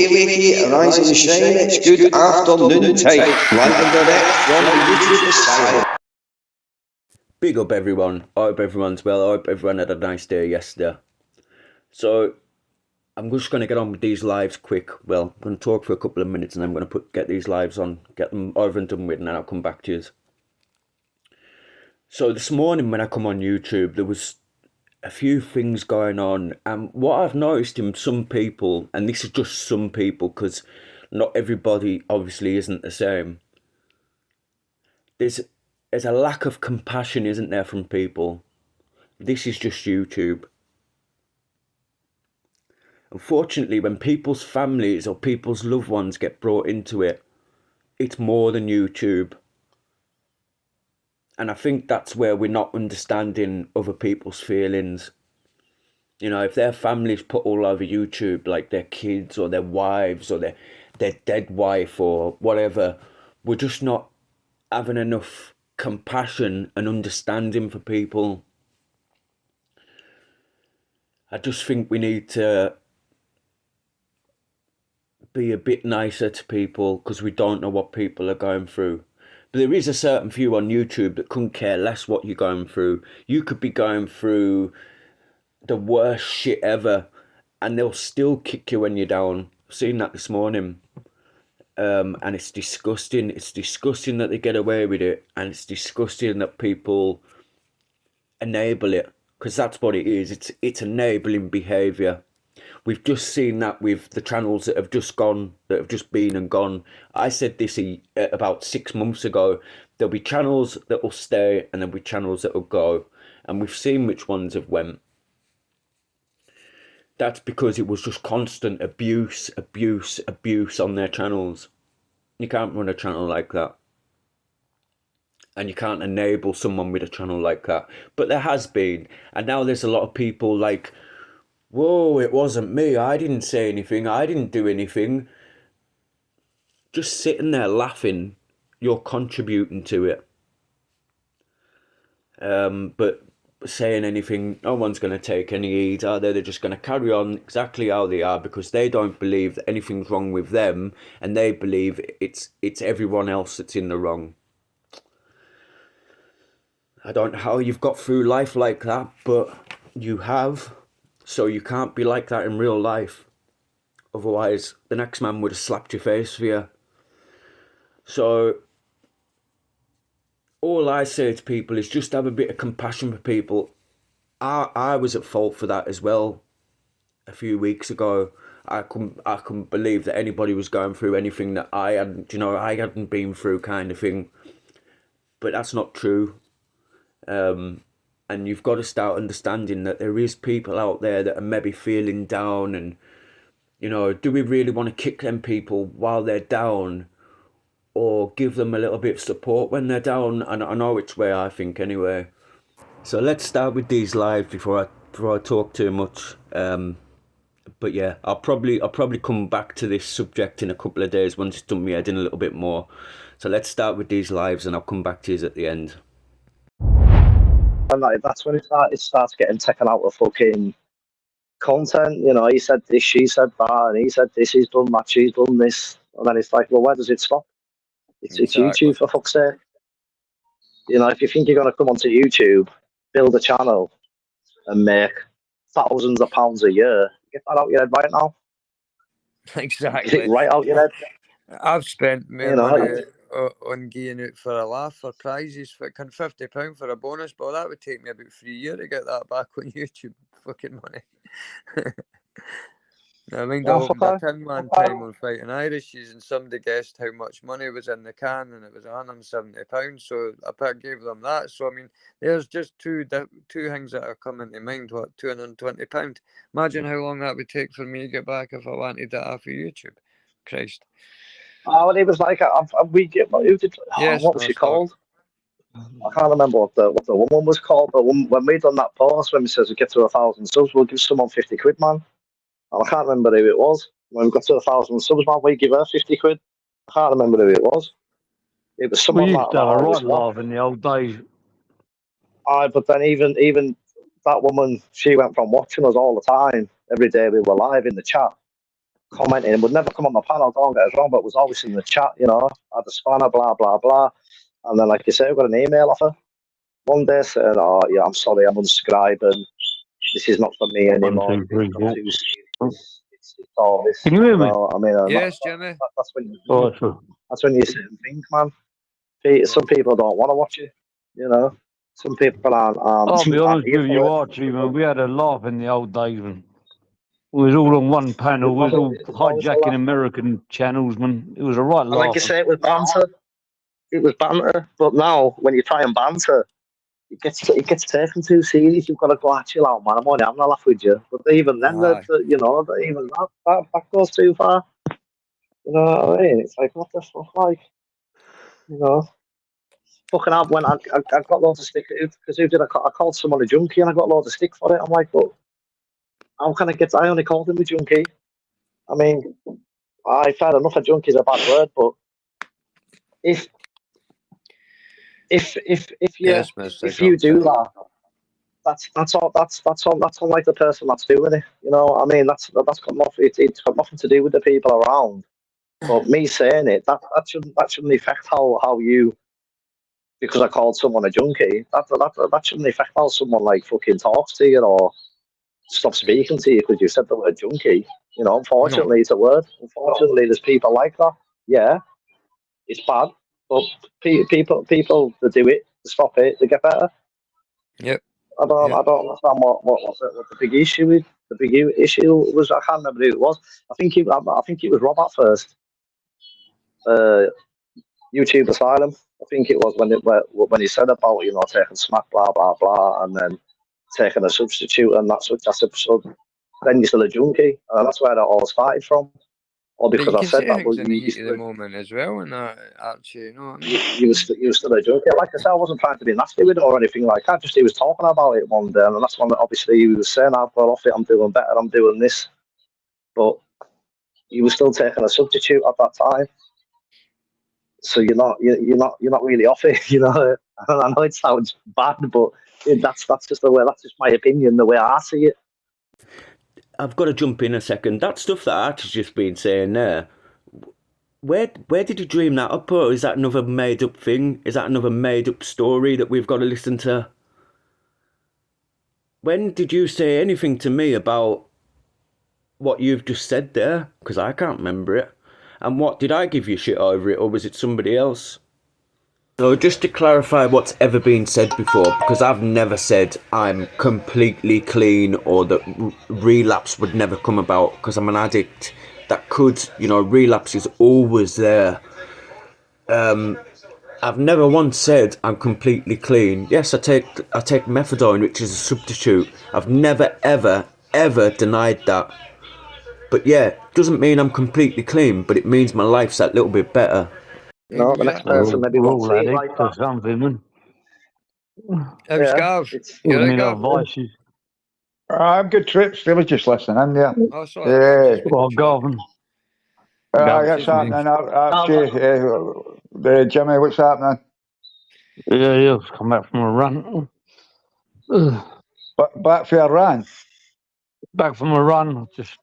wakey, rise and shine, it's good afternoon time. Live and direct from the YouTube asylum. Big up everyone. I hope everyone's well. I hope everyone had a nice day yesterday. So I'm just going to get on with these lives quick. Well, I'm going to talk for a couple of minutes and I'm going to get these lives on, get them over and done with, and then I'll come back to you. So this morning when I come on YouTube, there was a few things going on, and what I've noticed in some people, and this is just some people because not everybody obviously isn't the same, there's a lack of compassion, isn't there, from people. This is just YouTube. Unfortunately, when people's families or people's loved ones get brought into it, it's more than YouTube. And I think that's where we're not understanding other people's feelings. You know, if their families put all over YouTube, like their kids or their wives or their dead wife or whatever, we're just not having enough compassion and understanding for people. I just think we need to be a bit nicer to people because we don't know what people are going through. But there is a certain few on YouTube that couldn't care less what you're going through. You could be going through the worst shit ever and they'll still kick you when you're down. I've seen that this morning. And it's disgusting. It's disgusting that they get away with it, and it's disgusting that people enable it, because that's what it is. It's enabling behaviour. We've just seen that with the channels that have just gone, that have just been and gone. I said this about 6 months ago. There'll be channels that will stay and there'll be channels that will go. And we've seen which ones have went. That's because it was just constant abuse on their channels. You can't run a channel like that. And you can't enable someone with a channel like that. But there has been. And now there's a lot of people like, whoa, it wasn't me. I didn't say anything. I didn't do anything. Just sitting there laughing, you're contributing to it. But saying anything, no one's going to take any heed, are they? They're just going to carry on exactly how they are because they don't believe that anything's wrong with them, and they believe it's everyone else that's in the wrong. I don't know how you've got through life like that, but you have. So you can't be like that in real life. Otherwise, the next man would have slapped your face for you. So all I say to people is just have a bit of compassion for people. I was at fault for that as well a few weeks ago. I couldn't believe that anybody was going through anything that I hadn't been through, kind of thing. But that's not true. And you've got to start understanding that there is people out there that are maybe feeling down, and you know, do we really want to kick them people while they're down, or give them a little bit of support when they're down? And I know which way I think anyway. So let's start with these lives before I talk too much. But yeah, I'll probably come back to this subject in a couple of days once it's done my head in a little bit more. So let's start with these lives and I'll come back to you at the end. And like, that's when it starts getting taken out of fucking content. You know, he said this, she said that, and he said this, he's done that, she's done this. And then it's like, well, where does it stop? It's YouTube, for fuck's sake. You know, if you think you're going to come onto YouTube, build a channel, and make thousands of pounds a year, get that out your head right now. Exactly. Get it right out your head. I've spent more money on geeing out for a laugh for prizes. Fucking £50 for a bonus ball. That would take me about 3 years to get that back on YouTube. Fucking money. I mean, I tin one time on Fighting Irishes, and somebody guessed how much money was in the can, and it was £170. So I gave them that. So I mean, there's just two things that are coming to mind. What, £220? Imagine how long that would take for me to get back if I wanted that off of YouTube. Christ. Oh, and it was like, what was she called? I can't remember what the woman was called, but when we done that post, when we says we get to 1,000 subs, we'll give someone 50 quid, man. And I can't remember who it was. When we got to 1,000 subs, man, we give her 50 quid. I can't remember who it was. It was someone like that. We used to have a right laugh in the old days. But then even that woman, she went from watching us all the time, every day we were live in the chat, commenting. It would never come on my panel, don't get us wrong, but it was always in the chat, you know, I had a spanner, blah, blah, blah. And then, like you say, I got an email off her one day saying, oh, yeah, I'm sorry, I'm unsubscribing. This is not for me anymore. 1, 2, 3, 4. It's all this. Can you hear me? Know, I mean, Yes, Jimmy. that's when you, Oh, sure. that's when you sit and think, man. Some people don't want to watch it, you know. Some people aren't. I'll be honest here with for you, it. Archie, man. We had a laugh in the old days, man. We was all on one panel. We was all hijacking American channels, man. It was a right And laugh. like you say, it was banter. It was banter. But now, when you try and banter, it gets taken too serious. You've got to go, chill out, man. I'm only having a laugh with you. But even then, you know, even that goes too far. You know what I mean? It's like, what the fuck, like, you know. Fucking up when I got loads of stick because who did I called someone a junkie and I got loads of stick for it. I'm like, but how can I only called him a junkie. I mean, I fair enough a junkie is a bad word, but if you do that, that's all like the person that's doing it. You know, I mean that's got nothing. It's got nothing to do with the people around. But me saying it, that shouldn't affect how you. Because I called someone a junkie, that shouldn't affect how someone like fucking talks to you or stop speaking to you because you said the word junkie. You know, unfortunately, it's a word. Unfortunately, there's people like that. Yeah, it's bad, but people that do it, to stop it, they get better. Yep. I don't understand what the big issue is. The big issue was I can't remember who it was. I think it was Rob at first. YouTube Asylum. I think it was when he said about taking smack, blah blah blah, and then taking a substitute and that's so then you're still a junkie, and that's where that all started from. Or because I said that, in the heat of the moment as well, and that actually, you know what I mean? You were still a junkie. Like I said, I wasn't trying to be nasty with it or anything like that. Just he was talking about it one day, and that's when obviously he was saying, "I've got off it. I'm doing better. I'm doing this," but he was still taking a substitute at that time. So you're not really off it, you know. I know it sounds bad, but that's just the way. That's just my opinion, the way I see it. I've got to jump in a second. That stuff that Archie's just been saying there. Where did you dream that up, or is that another made up thing? Is that another made up story that we've got to listen to? When did you say anything to me about what you've just said there? Because I can't remember it. And what, did I give you shit over it, or was it somebody else? So just to clarify what's ever been said before, because I've never said I'm completely clean or that relapse would never come about, because I'm an addict. That could, relapse is always there. I've never once said I'm completely clean. Yes, I take methadone, which is a substitute. I've never, ever denied that. But yeah, doesn't mean I'm completely clean, but it means my life's that little bit better. No, the next person maybe won't see it like that. Something. You're right, vices. I'm good trips. They were just listening in there. Oh, sorry. Well, Gavin. Yes, happening. Jimmy, what's happening? Yeah, come back from a run. Back for a run? Back from a run, just...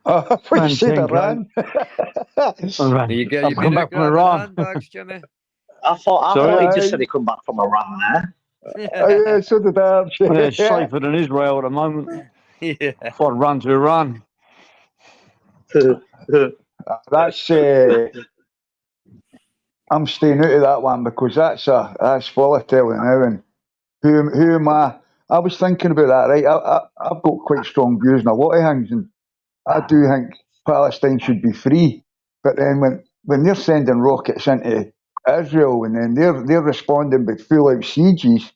Oh, what you said, a run? You been back from a run, bags, Jimmy? I thought he just said he come back from a run there. Yeah, so did I. It's safer than Israel at the moment. Yeah. If I'd run to Iran. That's I'm staying out of that one because that's volatile now. And who am I? I was thinking about that, right? I've got quite strong views on a lot of things, and I do think Palestine should be free. But then when they're sending rockets into Israel and then they're responding with full-out sieges,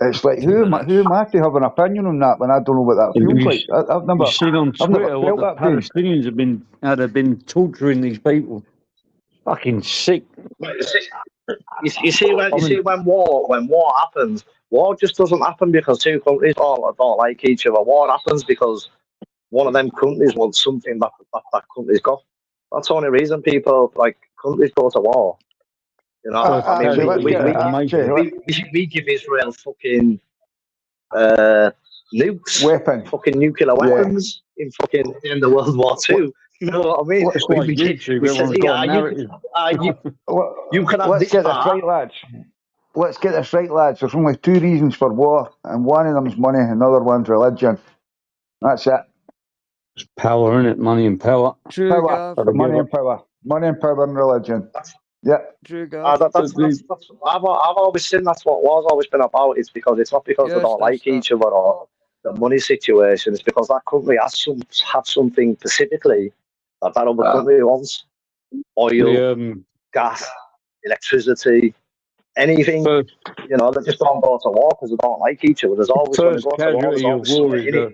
it's like who am I to have an opinion on that when I don't know what that feels like? I've never. You've seen on Twitter what the Palestinians have been torturing these people. Fucking sick. You see when war happens, war just doesn't happen because two countries don't like each other. War happens because one of them countries wants something that country's got. That's the only reason people countries go to war. You know, we give Israel fucking nukes, weapons, fucking nuclear weapons in World War II. You know what I mean? It's like YouTube. We said, Everyone's got a yeah, narrative. you can have Let's this get this part. right, lads. Let's get this right, lads. There's only two reasons for war, and one of them's money, and another one's religion. That's it. It's power, innit? Money and power. True, Power. Gav. Gotta Money give and power. Money and power and religion. Yeah. True, Gav. I've always seen that's what war's always been about. It's because it's not because they Yes, don't that's like each other or the money situation. It's because that country have something specifically that other country wants: oil, the gas, electricity, anything. first, You know, they just don't go to war because they don't like each other. There's always when they first go to war, there's casualty of always war something is in it the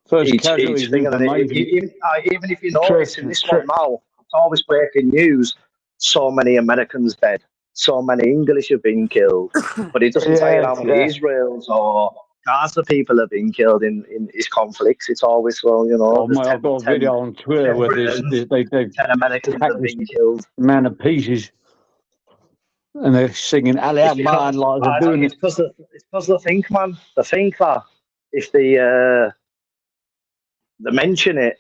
for first each casualty is thing. And then information. even if you notice in this one now, it's always breaking news. So many Americans dead. So many English have been killed. But it doesn't tell you how many Israels or Gaza people have been killed in these conflicts. It's always, well, you know, Oh, mate, I've got a video on Twitter where they 10 Americans have been killed. man of pieces, and they're singing Ali It's Akbar like they're doing it. because they think, man. They think that if they mention it,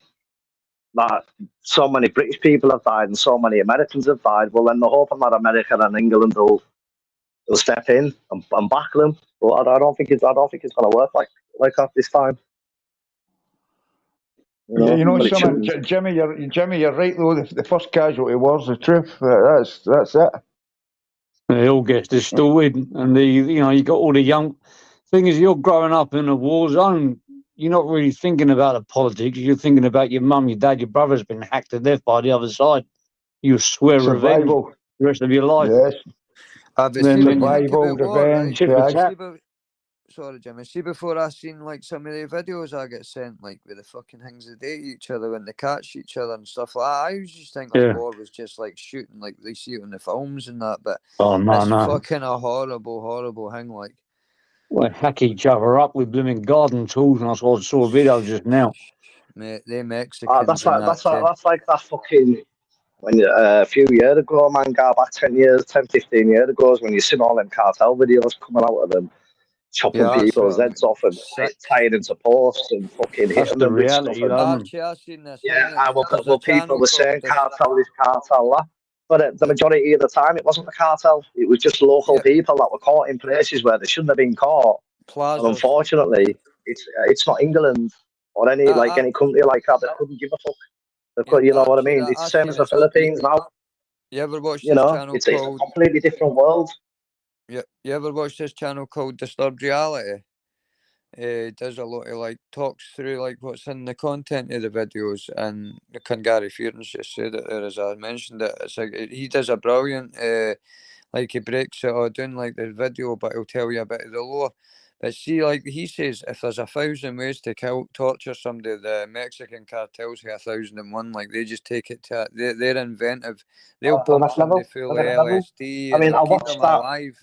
that so many British people have died and so many Americans have died, well, then they're hoping that America and England will step in and back them. But I don't think it's going to work like that this time. You know something, Jimmy. You're right though. The first casualty was the truth. That's it. It all gets distorted, and you got all the young. Thing is, you're growing up in a war zone. You're not really thinking about the politics. You're thinking about your mum, your dad, your brother's been hacked to death by the other side. You swear revenge Survival. the rest of your life. Yes. Then Survival, revenge. Sorry, Jimmy. See, before I seen like some of the videos I get sent, like with the fucking things they date each other when they catch each other and stuff like that, I just think like war was just like shooting, like they see it in the films and that. But it's fucking a horrible, horrible thing. Like, we hack each other up with blooming garden tools, and I saw a video just now. Mate, they Mexicans. That's like that fucking. When a few years ago, man, go back 10, 15 years ago, when you seen all them cartel videos coming out of them, chopping people's heads off and tied into posts and fucking hitting them with stuff. I've seen this. Well, people were saying cartel this, cartel that. But the majority of the time, it wasn't the cartel. It was just local people that were caught in places where they shouldn't have been caught. And unfortunately, it's not England or any country like that that couldn't give a fuck. You know what I mean? It's the same as the Philippines now. You ever watched this channel it's a completely different world. You ever watch this channel called Disturbed Reality? Does a lot of like talks through like what's in the content of the videos, and Gary Fearns just said it there as I mentioned it. It's like he does a brilliant like he breaks it all down like the video, but he'll tell you a bit of the lore. But see, like he says, if there's 1,000 ways to torture somebody, the Mexican cartels have 1,001. Like they just take it to they're inventive. They'll pump somebody full of LSD and they'll keep them alive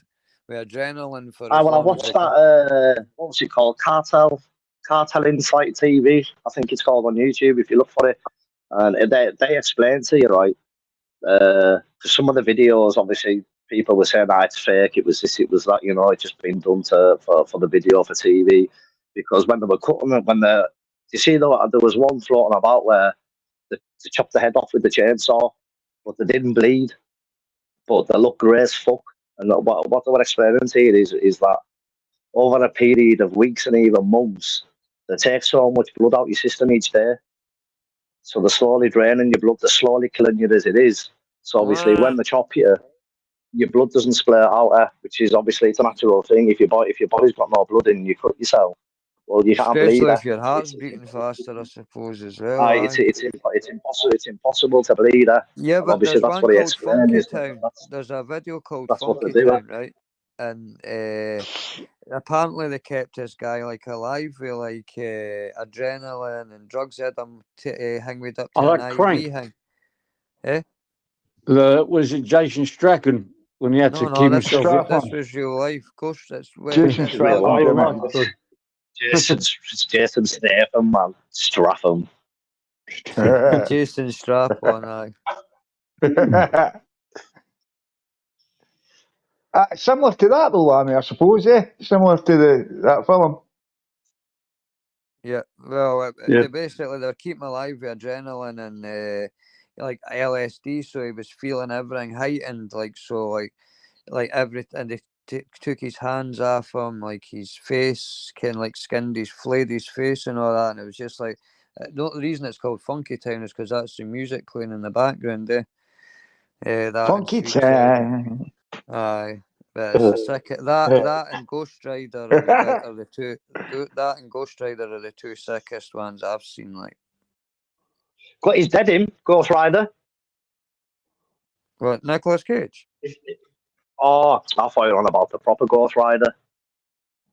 with adrenaline for. I watched that. What was it called? Cartel Insight TV. I think it's called on YouTube if you look for it. And they explain to you, right? Some of the videos, obviously, people were saying, it's fake, it was this, it was that, it's just been done for the video for TV. Because when they were cutting it, you see, there was one floating about where they chopped the head off with the chainsaw, but they didn't bleed, but they look grey as fuck. And what they were explaining to you is that over a period of weeks and even months, they take so much blood out your system each day. So they're slowly draining your blood, they're slowly killing you as it is. So obviously, when they chop you, your blood doesn't split out, which is obviously it's a natural thing. If your body's got no blood in, you cut yourself. Well, you can't bleed. Especially if your heart's beating faster, I suppose, as well. It's impossible. It's impossible to bleed. Yeah, but obviously there's that's one what he called explained. Funky Town. There's a video called Funky Town, right? And apparently they kept this guy like alive with like adrenaline and drugs. Had him hanged up to an IV hang. Was it Jason Strachan when he had to keep himself? This was real life. Of course, that's Jason Strachan. Jason Statham, man. Stratham. Jason Stratham, similar to that though, I suppose, Similar to that film. Yeah, well, Yeah. they basically they were keeping him alive with adrenaline and like LSD, so he was feeling everything heightened, like so, like everything. And they took his hands off him, like his face, kind of like flayed his face and all that, and it was just like the reason it's called Funky Town is because that's the music playing in the background, that Funky and Sweet Child. Town. Aye. But it's a sick that and Ghost Rider are the two. That and Ghost Rider are the two sickest ones I've seen. Like, Got his dead him, Ghost Rider. what, Nicolas Cage? Oh, I thought you were on about the proper Ghost Rider,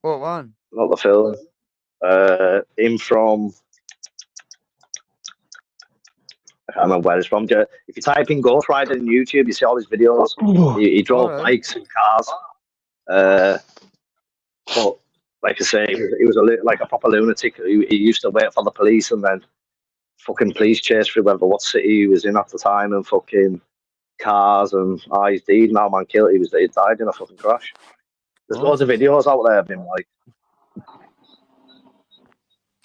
What one? not the film. Him from, I can't remember where it's from. If you type in Ghost Rider in YouTube, you see all his videos. He drove Alright. bikes and cars. But like I say, he was like a proper lunatic. He used to wait for the police and then fucking police chase through what city he was in at the time and fucking cars and he's dead now, man. Killed. He died in a fucking crash. There's Oh. loads of videos out there of him like.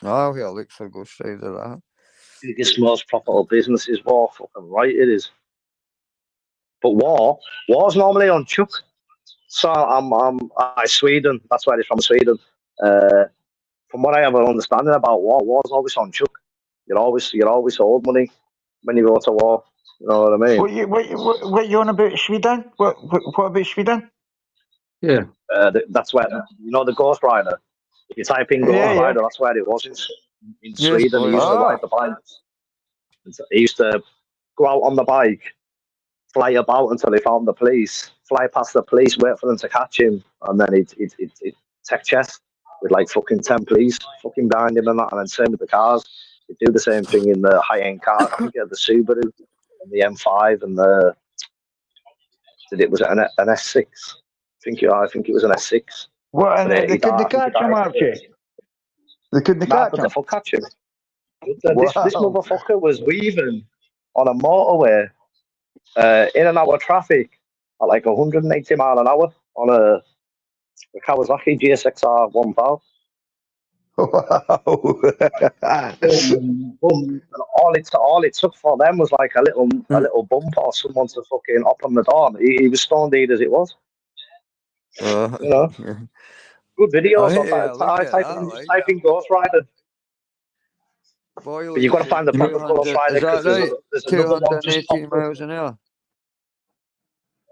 Oh, yeah, look for Ghost Rider. That. Biggest, most profitable business is war. Fucking right, it is. But war's normally on Chuck. So I Sweden. That's where he's from, Sweden. From what I have an understanding about war's always on Chuck. You're always owed money when you go to war. You know what I mean? What you on about Sweden? What about Sweden? Yeah. That's where the Ghost Rider. If you type in Ghost Rider, that's where it was in Sweden. He used to ride the bikes. He used to go out on the bike, fly about until he found the police, fly past the police, wait for them to catch him, and then he'd take chest with like fucking 10 police fucking behind him and that, and then same with the cars. He'd do the same thing in the high-end car. I think he had the Subaru and the M5 and was it an S6? I think it was an S6. What? And they couldn't catch him, Archie? They couldn't catch him? Catch him. This motherfucker was weaving on a motorway in and out of traffic at like 180 mile an hour on a Kawasaki GSXR 1000. Wow. all it took for them was like a little bump or someone to fucking open the door. He was stone dead as it was. You know, good videos. Type in Ghost Rider. Boy, But you've got to find the proper Ghost Rider. Is that right? There's another one just 218 miles an hour.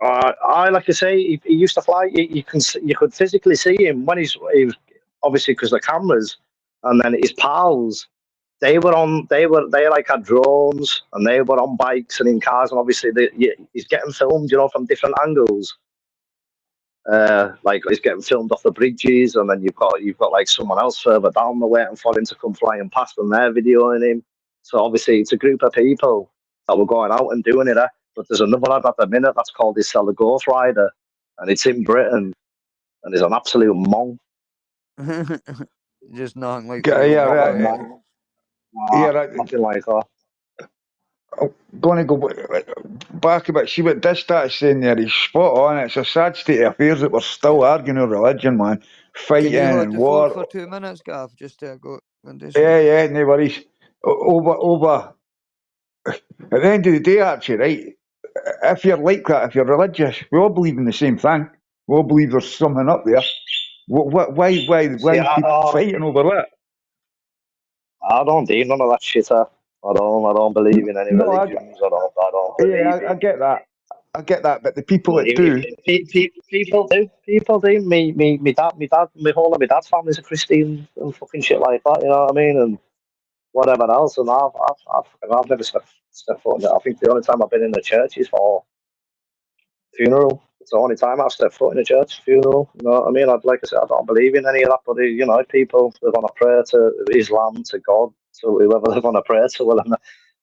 I like to say he used to fly. You could physically see him when he was obviously because the cameras, and then his pals. They like had drones and they were on bikes and in cars, and obviously he's getting filmed, from different angles. Like he's getting filmed off the bridges, and then you've got like someone else further down the waiting for him to come flying past, and they're videoing him. So obviously it's a group of people that were going out and doing it. But there's another lad at the minute that's called the Ghost Rider, and it's in Britain, and he's an absolute mong. Just nothing like nothing like that. I'm going to go back a bit, see what Distat's saying there. He's spot on. It's a sad state of affairs that we're still arguing over religion, man. Fighting Can you hold and the war. phone for 2 minutes, Gav? Just to go. Yeah, no worries. Over. At the end of the day, actually, right? If you're like that, if you're religious, we all believe in the same thing. We all believe there's something up there. Why keep fighting over that? I don't do none of that shit. I don't believe in any religions. I don't believe I get that. I get that, but the people that do. People do. Me dad, whole of my dad's family's a Christian and fucking shit like that. You know what I mean? And whatever else. And I've never stepped foot in it. I think the only time I've been in the church is for funeral. It's the only time I've stepped foot in a church funeral. You know what I mean? Like I said, I don't believe in any of that. But people they're gonna pray to Islam, to God, to whoever they're gonna pray to. Well,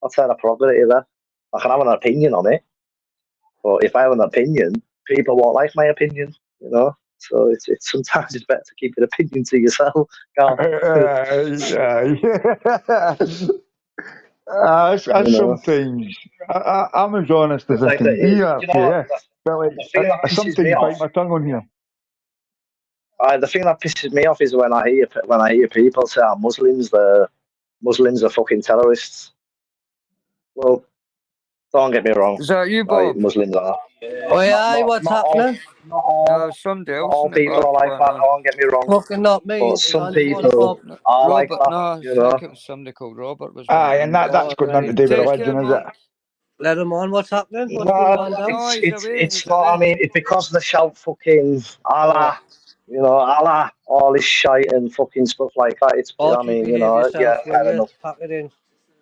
that's their prerogative there. I can have an opinion on it, but if I have an opinion, people won't like my opinion. So it's sometimes it's better to keep your opinion to yourself. Sometimes I'm as honest as I can be. But sometimes bite my tongue on here. The thing that pisses me off is when I hear people say Muslims are fucking terrorists. Well, don't get me wrong. Is that you, Right, Bob? Muslims are. Aye, what's happening? Not all, No, somebody not else all in the people are like that. background. Don't get me wrong. Fucking not me. But It's some on one people pop. are like Robert, that. no, I You know. think it was somebody called Robert was Aye, on. and that's got nothing to do with Take religion, care, is it? man. Let him on. What's happening? What's No, going on, Dal? No, he's away. it's He's not. I away. mean, it's because they shout fucking Allah, you know, Allah, all this shite and fucking stuff like that. It's, Oh, I you mean, you behave know, yourself, yeah, will fair you? enough. Pack it in.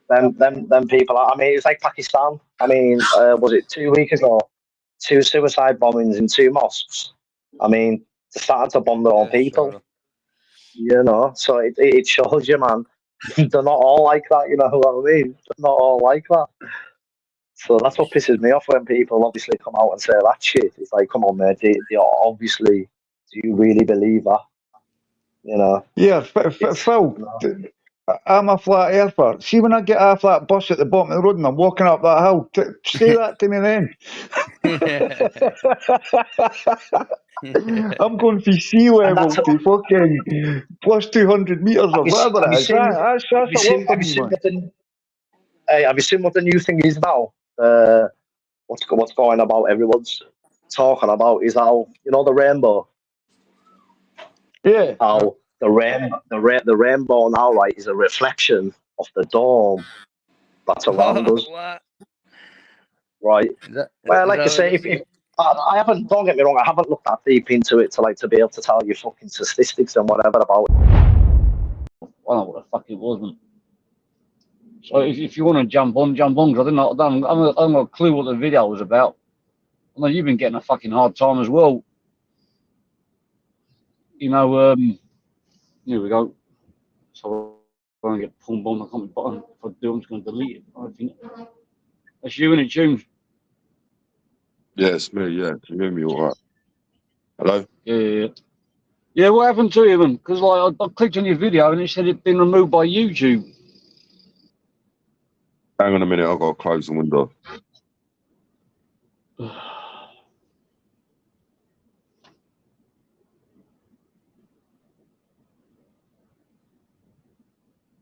Them people. I mean, it's like Pakistan. I mean, was it 2 weeks ago? 2 suicide bombings in 2 mosques. I mean, they're starting to bomb their own Yeah, people. sorry. You know, so it shows you, man. They're not all like that. You know what I mean? They're not all like that. So that's what pisses me off when people obviously come out and say that shit. It's like, come on, mate. They obviously, do you really believe that? You know? Yeah, It's, Phil, you know. I'm a flat earther. See, when I get off that bus at the bottom of the road and I'm walking up that hill, say that to me then. I'm going from sea And level that's to fucking plus 200 metres or whatever have you it is. seen? That's Have you a lot seen? for Have you me, seen man. what the? Hey, have you seen what the new thing is now? What's going about? Everyone's talking about is how, you know, the rainbow. Yeah. How the rainbow now, right, is a reflection of the dome that's around us, What? right? Well, Is like I that what say, it's if I haven't, don't get me wrong, I haven't looked that deep into it to be able to tell you fucking statistics and whatever about it. I don't know what the fuck it was, man. So if you want to jump on, because I haven't got a clue what the video was about. I know you've been getting a fucking hard time as well. You know, here we go. So I'm going to get pulled on the comment button. If I do, I'm just going to delete it. I think that's you in it, Tunes. Yeah, it's me, yeah. Can you hear me all right? Hello? Yeah, what happened to you, man? Because like, I clicked on your video and it said it'd been removed by YouTube. Hang on a minute, I've got to close the window.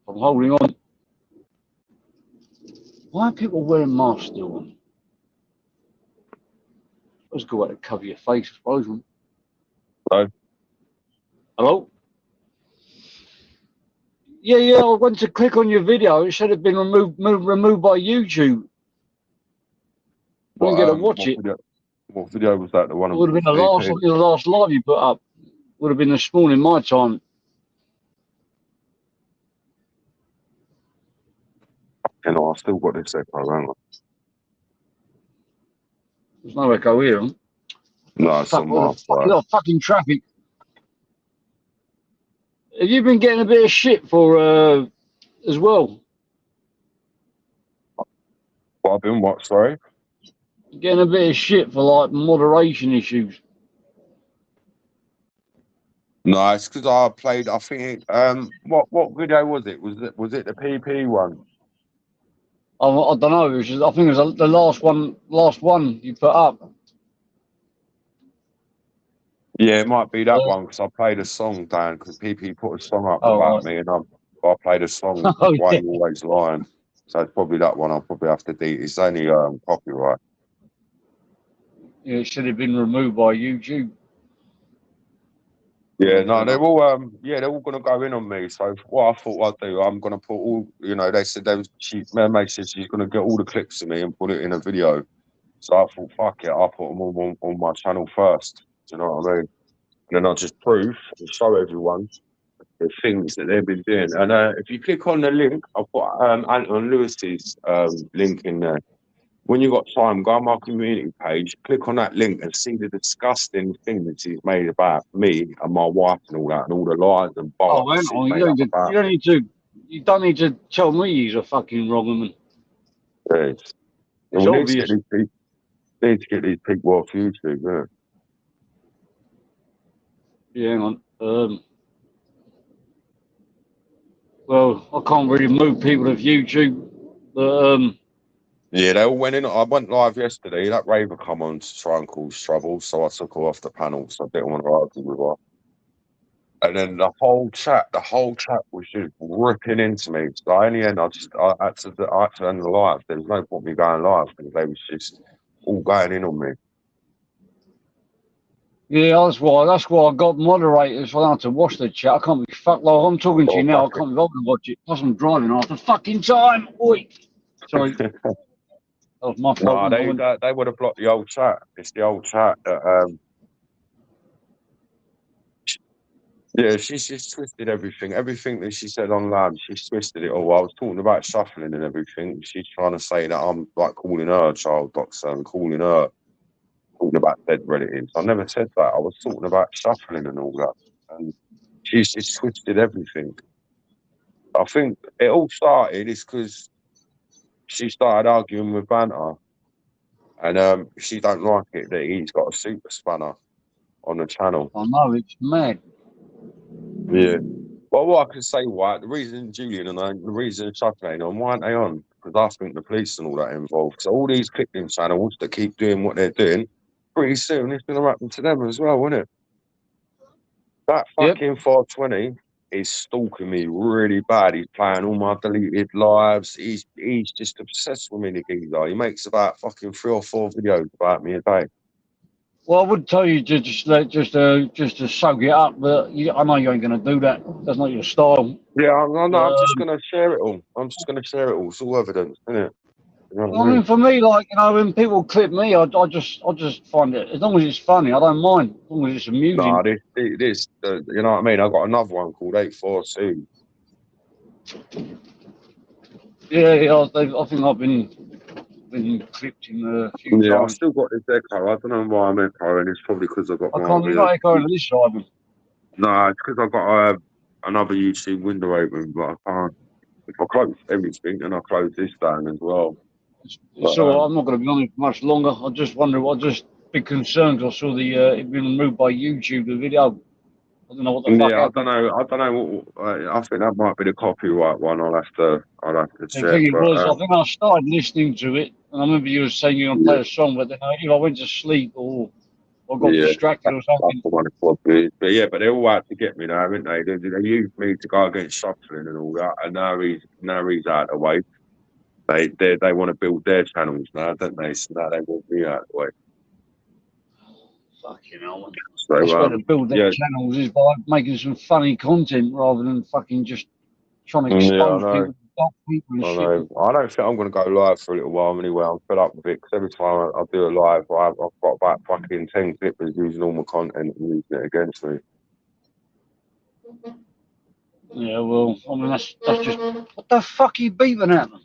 I'm holding on. Why are people wearing masks still? Let's go out to cover your face, I suppose. Man. Hello? Hello? Yeah, I went to click on your video. It said it'd been removed by YouTube. I didn't get to watch it. What video was that? The one It would have been the last live you put up. Would have been this morning my time. You know, I've still got this echo, hang on. There's no echo here. Huh? No, it's on my side. Fucking traffic. Have you been getting a bit of shit for as well? What, I've been what, sorry? Getting a bit of shit for like moderation issues. No, it's because I played, I think, what video was it? Was it the PP one? I don't know. I think it was the last one you put up. Yeah, it might be that one because I played a song, Dan, because PP put a song up about me and I played a song, Why You Always Lying. So it's probably that one I'll probably have to delete. It's only copyright. Yeah, it should have been removed by YouTube. Yeah, no, they're all gonna go in on me. So what I thought I'd do, I'm gonna put all, you know, they said my mate said she's gonna get all the clips of me and put it in a video. So I thought, fuck it, I'll put them all on my channel first. Do you know what I mean? And then I'll just prove and show everyone the things that they've been doing. And if you click on the link, I'll put Anton Lewis's link in there. When you got time, go on my community page, click on that link and see the disgusting things he's made about me and my wife and all that, and all the lies and bollocks he's made up about me. You don't need to tell me he's a fucking wrong woman. Yes. It's We obvious. need to get these people off YouTube, yeah. Yeah, hang on. Well, I can't really move people to YouTube, but yeah, they all went in. I went live yesterday. That raver come on to try and cause trouble, so I took her off the panel because I didn't want to argue with her. And then the whole chat was just ripping into me. So in the end, I had to end the live. There was no point me going live because they was just all going in on me. Yeah, that's why I got moderators. I don't have to watch the chat. I can't be fucked. Like I'm talking to you now, I can't be bothered to watch it. Plus I'm driving half the fucking time. Oi. Sorry. That was my fault. No, they would have blocked the old chat. It's the old chat that yeah, she's just twisted everything. Everything that she said on live, she's twisted it all. I was talking about shuffling and everything. She's trying to say that I'm like calling her a child boxer and talking about dead relatives. I never said that. I was talking about shuffling and all that. And she's just twisted everything. I think it all started is because she started arguing with Banter. And she don't like it that he's got a super spanner on the channel. I know, it's mad. Yeah. Well, what I can say, White, the reason Julian and the reason Chuck ain't on, why aren't they on? Because I think the police and all that involved. So all these clipping channels that keep doing what they're doing, pretty soon it's going to happen to them as well, isn't it? That fucking 420 is stalking me really bad. He's playing all my deleted lives. He's just obsessed with me, the geezer. He makes about fucking 3 or 4 videos about me a day. Well, I would tell you to just to soak it up, but I know you ain't going to do that. That's not your style. Yeah, I'm just going to share it all. I'm just going to share it all. It's all evidence, isn't it? You know what I mean, for me, like, you know, when people clip me, I just find it, as long as it's funny, I don't mind. As long as it's amusing. Nah, this you know what I mean? I've got another one called 842. Yeah, I think I've been clipped in a few times. Yeah, I've still got this echo. I don't know why I'm echoing. It's probably because I've got I can't be echoing to this side. No, it's because I've got another YouTube window open, but I can't. If I close everything, and I close this down as well. So I'm not going to be on it much longer. I just wonder. I just be concerned because I saw it been removed by YouTube. The video. I don't know what the fuck happened. I don't know. I think that might be the copyright one. I'll have to check. The thing it was, I think I started listening to it, and I remember you were saying you're going to play a song, but then I went to sleep or got distracted or something. But yeah, but they all out to get me now, haven't they? They used me to go against shuffling and all that, and now he's out of the way. They want to build their channels now, don't they? So now they want me out of the way. Fucking hell. So, that's where to build their channels is by making some funny content rather than fucking just trying to expose people. I know. I don't think I'm going to go live for a little while anyway. I'm fed up with it because every time I do a live, I've got about fucking 10 clippers using all my content and using it against me. Yeah, well, I mean, that's just... What the fuck are you beeping at them?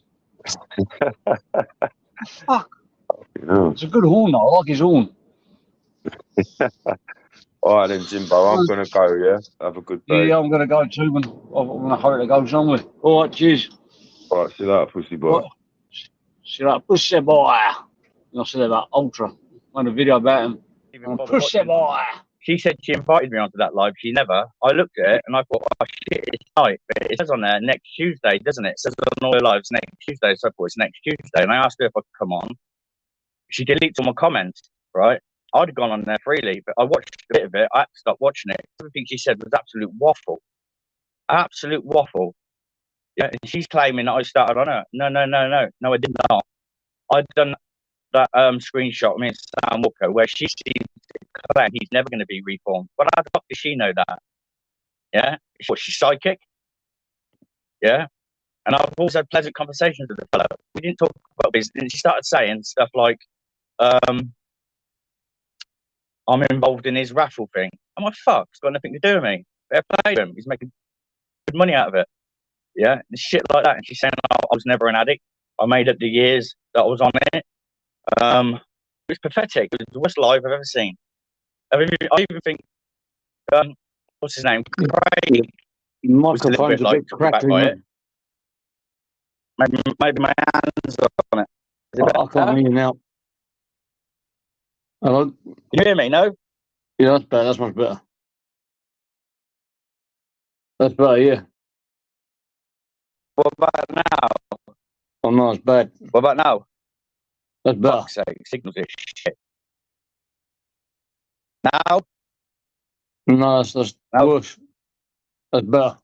Fuck. Yeah. It's a good horn, though. I like his horn. All right then, Jimbo. I'm going to go, yeah? Have a good day. Yeah, I'm going to go too, and I'm going to hurry to go somewhere. All right, cheers. All right, see you later, pussy boy. Right. See you later, pussy boy. And I said about Ultra. I made a video about him. Pussy boy. She said she invited me onto that live. She never. I looked at it and I thought, oh shit, it's night. But it says on there next Tuesday, doesn't it? It says on all the lives next Tuesday. So I thought it's next Tuesday. And I asked her if I could come on. She deletes all my comments, right? I'd have gone on there freely, but I watched a bit of it. I had to stop watching it. Everything she said was absolute waffle. Absolute waffle. Yeah, and she's claiming that I started on her. No, I did not. I'd done that screenshot of me and Sam Walker where she seems to claim he's never going to be reformed. But how the fuck does she know that? Yeah? What, she's psychic? Yeah? And I've always had pleasant conversations with the fellow. We didn't talk about business. And she started saying stuff like, I'm involved in his raffle thing. I'm like, fuck, it's got nothing to do with me. Fair play to him. He's making good money out of it. Yeah? And shit like that. And she's saying, oh, I was never an addict. I made up the years that I was on it. It was pathetic. It was the worst live I've ever seen. I even think, what's his name? Craig. Microphone's a bit crackling. Maybe my hands are on it. I can't hear you now. Hello? Can you hear me? No? Yeah, that's better. That's much better. That's better, yeah. What about now? Oh, no, it's bad. What about now? That's better. Fuck's sake, signals is shit. Now? No, that's worse. That's better.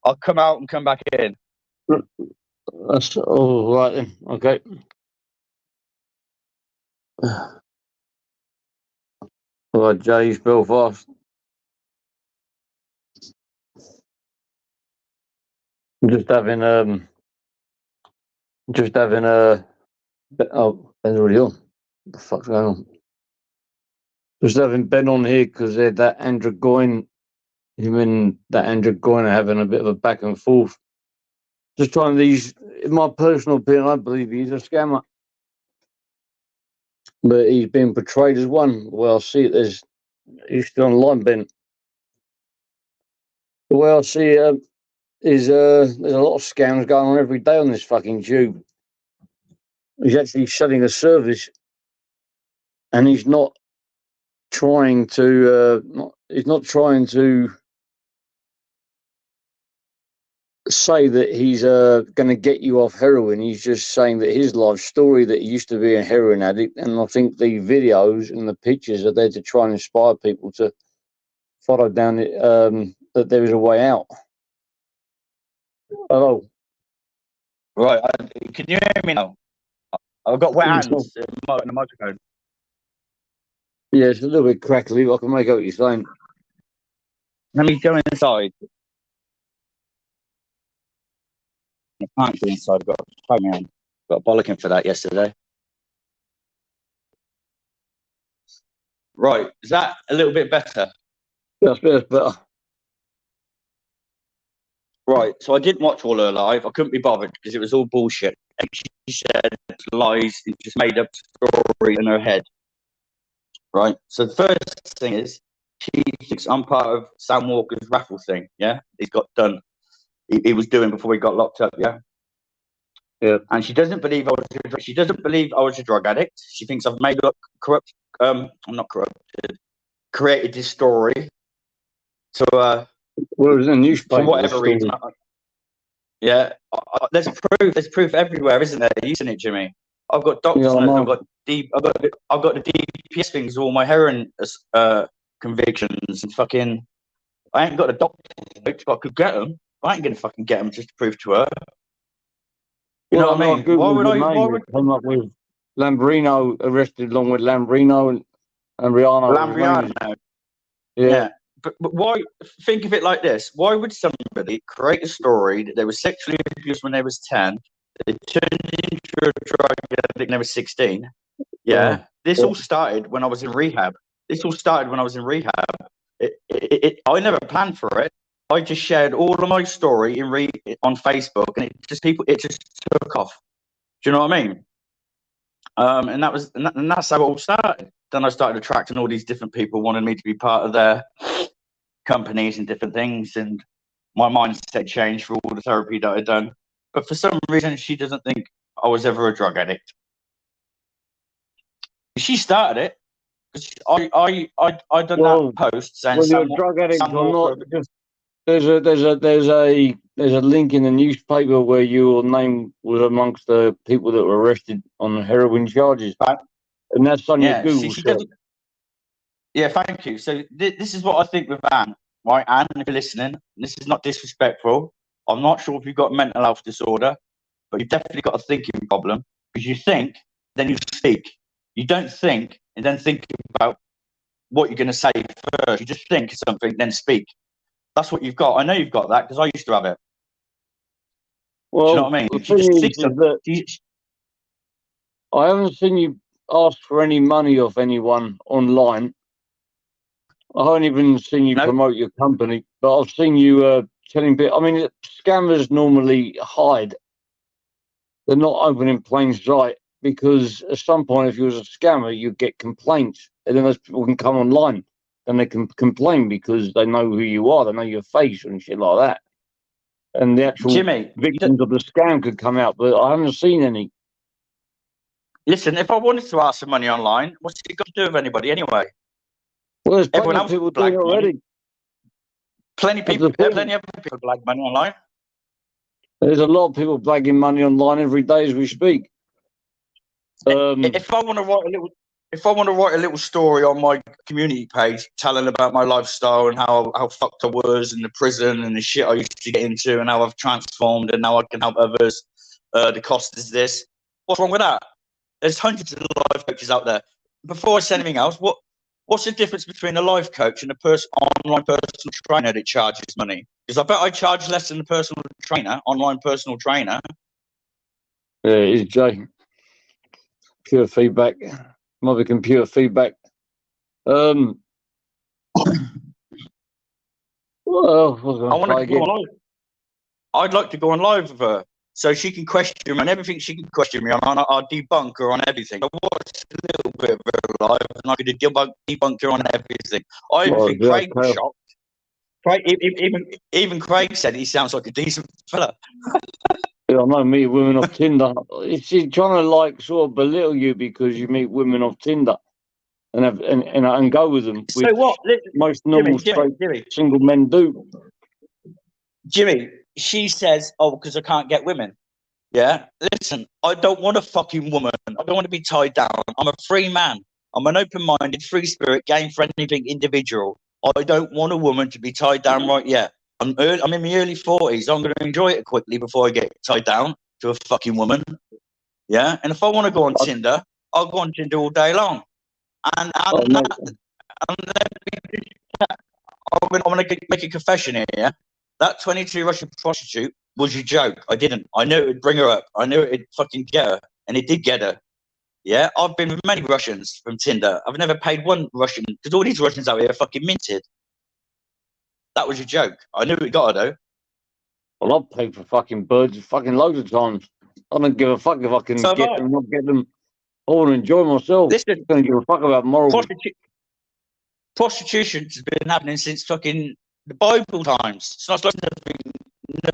I'll come out and come back in. That's all right then. Okay. All right, Jay's Belfast. Just having oh, Ben's already on. What the fuck's going on? Just having Ben on here because they're that Andrew Goyne, him and that Andrew Goyne are having a bit of a back and forth. Just trying these, in my personal opinion, I believe he's a scammer. But he's been portrayed as one. Well, I see it, he's still online, Ben. The way I see it is there's a lot of scams going on every day on this fucking tube. He's actually selling a service, and he's not trying to say that he's going to get you off heroin. He's just saying that his life story, that he used to be a heroin addict, and I think the videos and the pictures are there to try and inspire people to follow down it, that there is a way out. Hello. Right, can you hear me now? I've got wet hands in the microphone. Yeah, it's a little bit crackly, but I can make out what you're saying. Let me go inside. I can't go inside. I've got a phone on. Got bollocking for that yesterday. Right, is that a little bit better? That's better. Right, so I didn't watch all her live. I couldn't be bothered because it was all bullshit. And she said lies and just made up story in her head. Right, so the first thing is she thinks I'm part of Sam Walker's raffle thing. Yeah, he's got done. He was doing before he got locked up. Yeah. Yeah. And she doesn't believe I was a drug addict. She thinks I've made up I'm not corrupted. Created this story. So well, it was in the newspaper. For whatever reason. Yeah. There's proof everywhere, isn't there? Isn't it, Jimmy? I've got doctors. Yeah, I've got the DPS things, all my heroin convictions and fucking. I ain't got the doctors, but I could get them. I ain't gonna fucking get them just to prove to her. You know what I mean? Why would come up with Lambrino arrested along with Lambrino and Rihanna? Lambriano. Yeah. But why? Think of it like this: why would somebody create a story that they were sexually abused when they was 10, they turned into a drug addict when they were 16? Yeah. This all started when I was in rehab. I never planned for it. I just shared all of my story on Facebook, and it just took off. Do you know what I mean? And that's how it all started. Then I started attracting all these different people wanting me to be part of their companies and different things, and my mindset changed for all the therapy that I'd done. But for some reason, she doesn't think I was ever a drug addict. She started it. I done that post saying you're a drug addict or not. There's a link in the newspaper where your name was amongst the people that were arrested on heroin charges, and that's on your Google search. Yeah, thank you. So this is what I think with Anne, right? Anne, if you're listening, this is not disrespectful. I'm not sure if you've got mental health disorder, but you've definitely got a thinking problem, because you think, then you speak. You don't think and then think about what you're going to say first. You just think something, then speak. That's what you've got. I know you've got that because I used to have it. Well, do you know what I mean? The thing is I haven't seen you ask for any money off anyone online. I haven't even seen you promote your company, but I've seen you telling people. I mean, scammers normally hide. They're not open in plain sight, because at some point, if you was a scammer, you get complaints, and then those people can come online and they can complain because they know who you are, they know your face and shit like that. And the actual victims of the scam could come out, but I haven't seen any. Listen, if I wanted to ask for money online, what's it got to do with anybody anyway? Well, there's plenty of people doing it already. Plenty of other people blag money online. There's a lot of people blagging money online every day as we speak. If I want to write a little, if I want to write a little story on my community page telling about my lifestyle and how fucked I was in the prison and the shit I used to get into and how I've transformed and now I can help others, the cost is this. What's wrong with that? There's hundreds of life coaches out there. Before I say anything else, what's the difference between a life coach and a online personal trainer that charges money? Because I bet I charge less than a personal trainer, online personal trainer. Yeah, it is, Jay. Pure feedback. Might be computer feedback. Well, I want to go on live. I'd like to go on live with her so she can question me on everything she can question me on. I'll debunk her on everything. I watched a little bit of her live and I could debunk her on everything. I even think Craig was shocked. Even Craig said he sounds like a decent fella. Yeah, I know, meet women off Tinder. She's trying to like sort of belittle you because you meet women off Tinder and go with them. So what? Most normal straight single men do. Jimmy, she says, "Oh, because I can't get women." Yeah, listen, I don't want a fucking woman. I don't want to be tied down. I'm a free man. I'm an open-minded, free spirit, game for anything individual. I don't want a woman to be tied down right yet. I'm in my early 40s. I'm going to enjoy it quickly before I get tied down to a fucking woman. Yeah, and if I want to go on Tinder, I'll go on Tinder all day long. And I'm going to make a confession here. Yeah? That 22 Russian prostitute was a joke. I didn't. I knew it would bring her up. I knew it would fucking get her, and it did get her. Yeah, I've been with many Russians from Tinder. I've never paid one Russian because all these Russians out here are fucking minted. That was a joke. I knew it got her though. Well, I've paid for fucking birds fucking loads of times. I don't give a fuck if I can get them, not get them. I want to enjoy myself. Listen, I don't give a fuck about moral. Prostitution has been happening since fucking the Bible times. It's not like nothing new.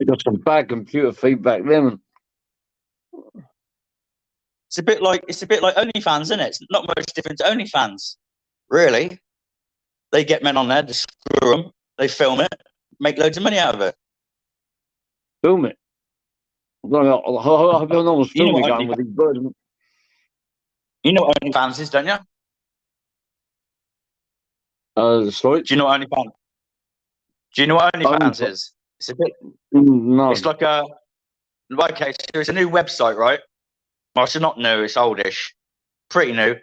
You got some bad computer feedback there. It's a bit like OnlyFans, isn't it? It's not much different to OnlyFans, really. They get men on there, they screw them, they film it, make loads of money out of it. Film it. I hope no one's filming going with these birds. You know what OnlyFans is, don't you? Sorry? Do you know what OnlyFans? Do you know what OnlyFans is? It's a bit. No. It's like a. Okay, so it's a new website, right? Well, it's not new. It's oldish, pretty new.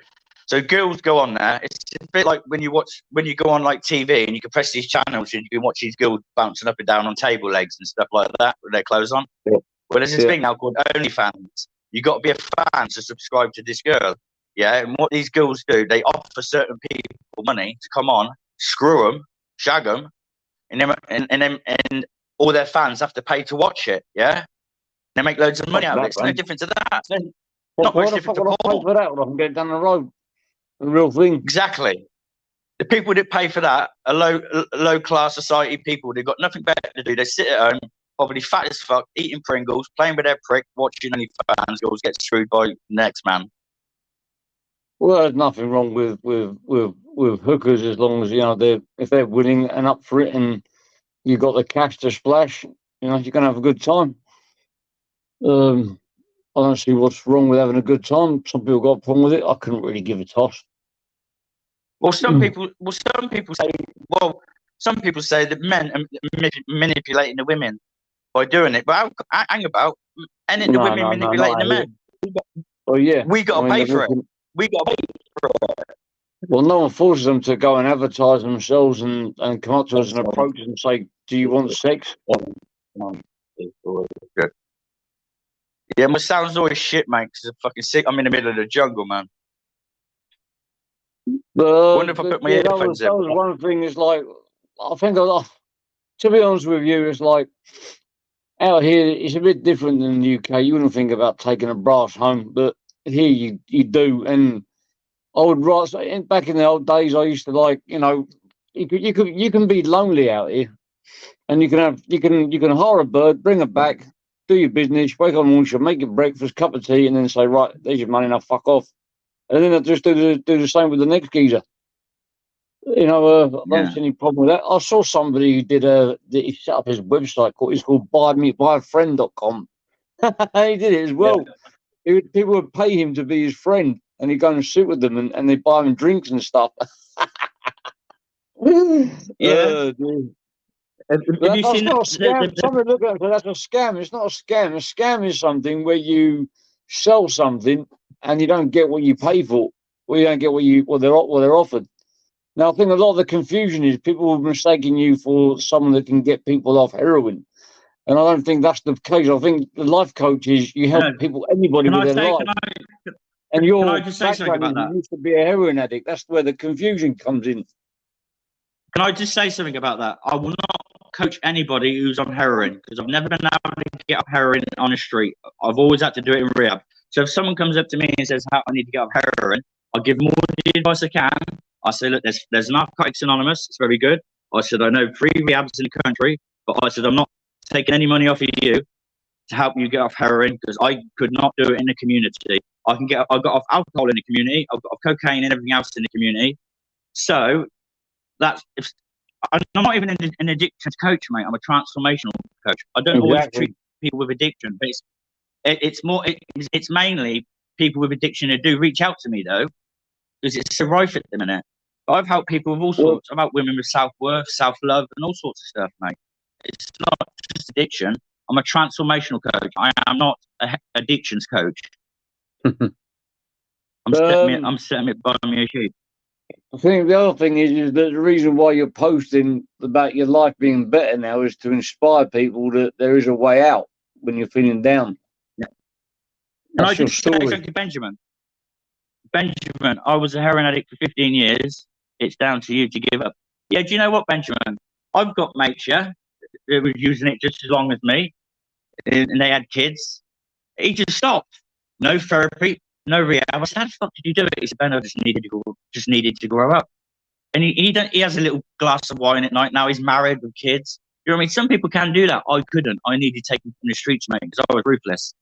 So girls go on there. It's a bit like when you go on like TV and you can press these channels and you can watch these girls bouncing up and down on table legs and stuff like that with their clothes on. Yeah. Well, there's this thing now called OnlyFans. You got to be a fan to subscribe to this girl. Yeah, and what these girls do, they offer certain people money to come on, screw them, shag them, and all their fans have to pay to watch it. Yeah, they make loads of money out of it. It's no different to that. Not much different to porn. For that, I can get down the road. The real thing. Exactly. The people that pay for that are low class society people. They've got nothing better to do. They sit at home, probably fat as fuck, eating Pringles, playing with their prick, watching OnlyFans girls get screwed by the next man. Well, there's nothing wrong with hookers as long as if they're willing and up for it, and you got the cash to splash. You're gonna have a good time. I don't see what's wrong with having a good time. Some people got a problem with it. I couldn't really give a toss. Well, some people say that men are manipulating the women by doing it, but hang about, and the women manipulating the men. Oh yeah, we got to pay for it. We got to pay for it. Well, no one forces them to go and advertise themselves and come up to us and approach us and say, "Do you want sex?" Good. Yeah, my sound's always shit, mate. Because I'm fucking sick. I'm in the middle of the jungle, man. I wonder if I put my earphones in. That was one thing. Is like, I think, to be honest with you, it's like out here it's a bit different than the UK. You wouldn't think about taking a brass home, but here you do. And I would write. Back in the old days, I used to like, you can be lonely out here, and you can hire a bird, bring it back, do your business, wake up in the morning, make your breakfast, cup of tea, and then say, right, there's your money, now fuck off. And then I just do the same with the next geezer. I don't see any problem with that. I saw somebody who he set up his website it's called buyafriend.com. He did it as well. Yeah. People would pay him to be his friend, and you go and sit with them, and they buy them drinks and stuff. Yeah. Dude. Have That's you not seen a scam. Somebody look at it, that's a scam. It's not a scam. A scam is something where you sell something and you don't get what you pay for, or you don't get what they're offered. Now, I think a lot of the confusion is people are mistaking you for someone that can get people off heroin, and I don't think that's the case. I think the life coach is you help people, anybody Can with I their say? life. And Can your I just say something background about is that? you used to be a heroin addict. That's where the confusion comes in. Can I just say something about that? I will not coach anybody who's on heroin because I've never been able to get off heroin on the street. I've always had to do it in rehab. So if someone comes up to me and says, "I need to get off heroin," I'll give them all the advice I can. I say, "Look, there's Narcotics Anonymous. It's very good." I said, "I know 3 rehabs in the country, but I said I'm not taking any money off of you to help you get off heroin because I could not do it in the community. I got off alcohol in the community. I've got off cocaine and everything else in the community. So I'm not even an addictions coach, mate. I'm a transformational coach. I don't always treat people with addiction, but it's mainly people with addiction who do reach out to me though, because it's so rife at the minute. But I've helped people with all sorts. I've helped women with self-worth, self-love, and all sorts of stuff, mate. It's not just addiction. I'm a transformational coach. I am not an addictions coach. I'm setting it by me a sheep. I think the other thing is that the reason why you're posting about your life being better now is to inspire people that there is a way out when you're feeling down. Yeah. That's your story. Benjamin, I was a heroin addict for 15 years. It's down to you to give up. Yeah, do you know what, Benjamin? I've got mates, yeah, who was using it just as long as me, and they had kids. He just stopped. No therapy, no rehab. I said, "How the fuck did you do it?" He said, "Ben, I just needed to grow up." And he has a little glass of wine at night. Now he's married with kids. You know what I mean? Some people can do that. I couldn't. I needed to take them from the streets, mate, because I was ruthless.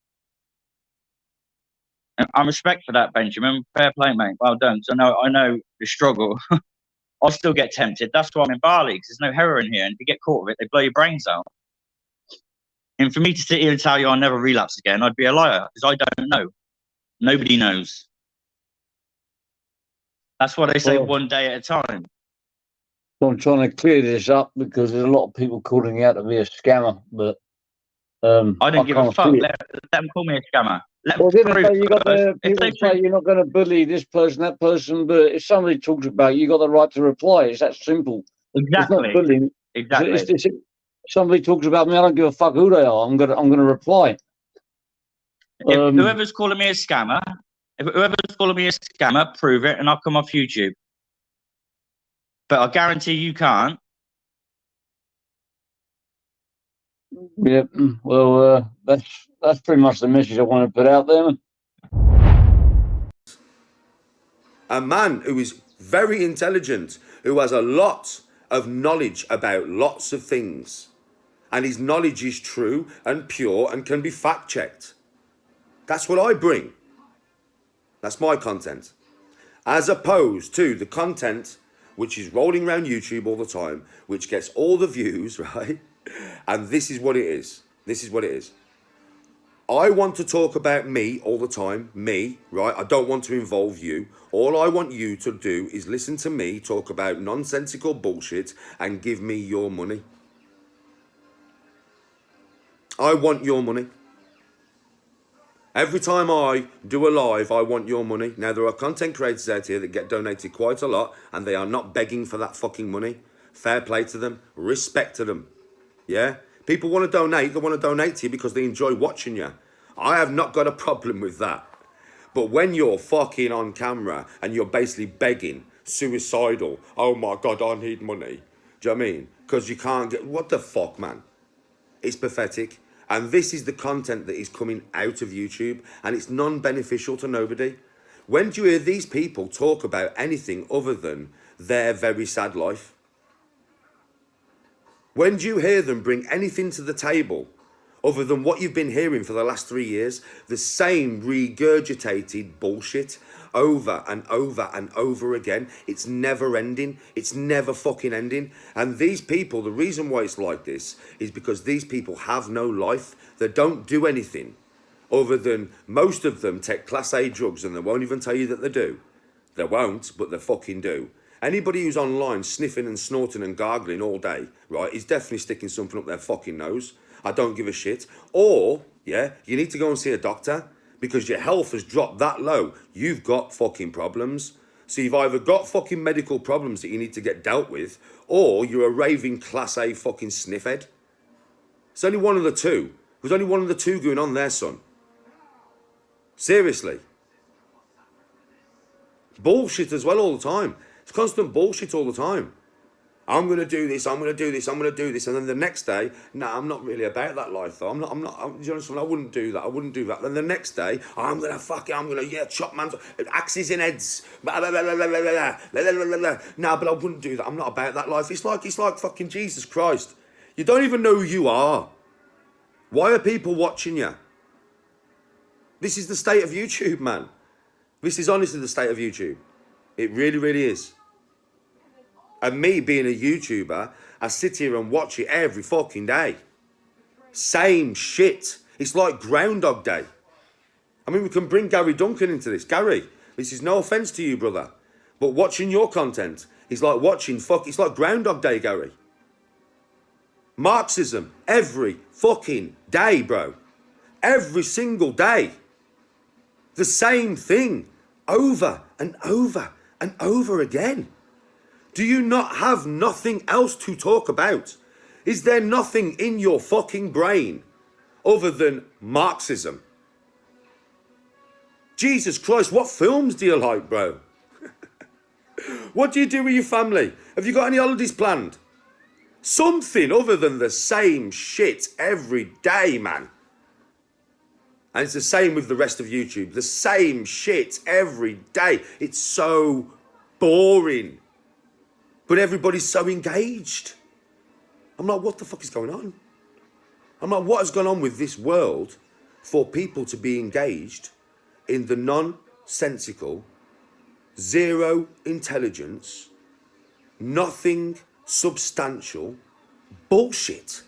And I respect for that, Benjamin. Fair play, mate. Well done. So I know the struggle. I still get tempted. That's why I'm in bar leagues. There's no heroin here, and if you get caught with it, they blow your brains out. And for me to sit here and tell you I'll never relapse again, I'd be a liar because I don't know. Nobody knows. That's why they say one day at a time. I'm trying to clear this up because there's a lot of people calling you out to be a scammer, but I don't give a fuck. Let them call me a scammer. Well, didn't they, you got the people say you're not going to bully this person, that person, but if somebody talks about you, you got the right to reply. It's that simple. Exactly. It's not bullying. Exactly. Somebody talks about me, I don't give a fuck who they are. I'm gonna reply. If whoever's calling me a scammer, prove it, and I'll come off YouTube. But I guarantee you can't. Yeah. Well, that's pretty much the message I want to put out there. A man who is very intelligent, who has a lot of knowledge about lots of things, and his knowledge is true and pure and can be fact checked. That's what I bring. That's my content. As opposed to the content which is rolling around YouTube all the time, which gets all the views, right? And this is what it is. This is what it is. I want to talk about me all the time, me, right? I don't want to involve you. All I want you to do is listen to me talk about nonsensical bullshit and give me your money. I want your money. Every time I do a live, I want your money. Now, there are content creators out here that get donated quite a lot, and they are not begging for that fucking money. Fair play to them. Respect to them. Yeah? People want to donate. They want to donate to you because they enjoy watching you. I have not got a problem with that. But when you're fucking on camera and you're basically begging, suicidal, oh my God, I need money. Do you know what I mean? Because you can't get... What the fuck, man? It's pathetic. And this is the content that is coming out of YouTube, and it's non-beneficial to nobody. When do you hear these people talk about anything other than their very sad life? When do you hear them bring anything to the table other than what you've been hearing for the last 3 years? The same regurgitated bullshit over and over and over again. It's never ending. It's never fucking ending. And these people, the reason why it's like this is because these people have no life. They don't do anything other than most of them take Class A drugs and they won't even tell you that they do. They won't, but they fucking do. Anybody who's online sniffing and snorting and gargling all day, right, is definitely sticking something up their fucking nose. I don't give a shit. Or, yeah, you need to go and see a doctor because your health has dropped that low. You've got fucking problems. So you've either got fucking medical problems that you need to get dealt with, or you're a raving Class A fucking sniffhead. It's only one of the two. There's only one of the two going on there, son. Seriously. Bullshit as well all the time. It's constant bullshit all the time. I'm going to do this, I'm going to do this, I'm going to do this. And then the next day, no, I'm not really about that life though. I'm not, you know, I wouldn't do that. I wouldn't do that. Then the next day, I'm going to fuck it. I'm going to, yeah, chop man's, axes in heads. Blah, blah, blah, blah, blah, blah, blah, blah, blah, blah. No, but I wouldn't do that. I'm not about that life. It's like fucking Jesus Christ. You don't even know who you are. Why are people watching you? This is the state of YouTube, man. This is honestly the state of YouTube. It really, really is. And me being a YouTuber, I sit here and watch it every fucking day. Same shit. It's like Groundhog Day. I mean, we can bring Gary Duncan into this. Gary, this is no offence to you, brother. But watching your content is like watching it's like Groundhog Day, Gary. Marxism, every fucking day, bro. Every single day. The same thing. Over and over and over again. Do you not have nothing else to talk about? Is there nothing in your fucking brain other than Marxism? Jesus Christ, what films do you like, bro? What do you do with your family? Have you got any holidays planned? Something other than the same shit every day, man. And it's the same with the rest of YouTube. The same shit every day. It's so boring. But everybody's so engaged. I'm like, what the fuck is going on? I'm like, what has gone on with this world for people to be engaged in the nonsensical, zero intelligence, nothing substantial bullshit?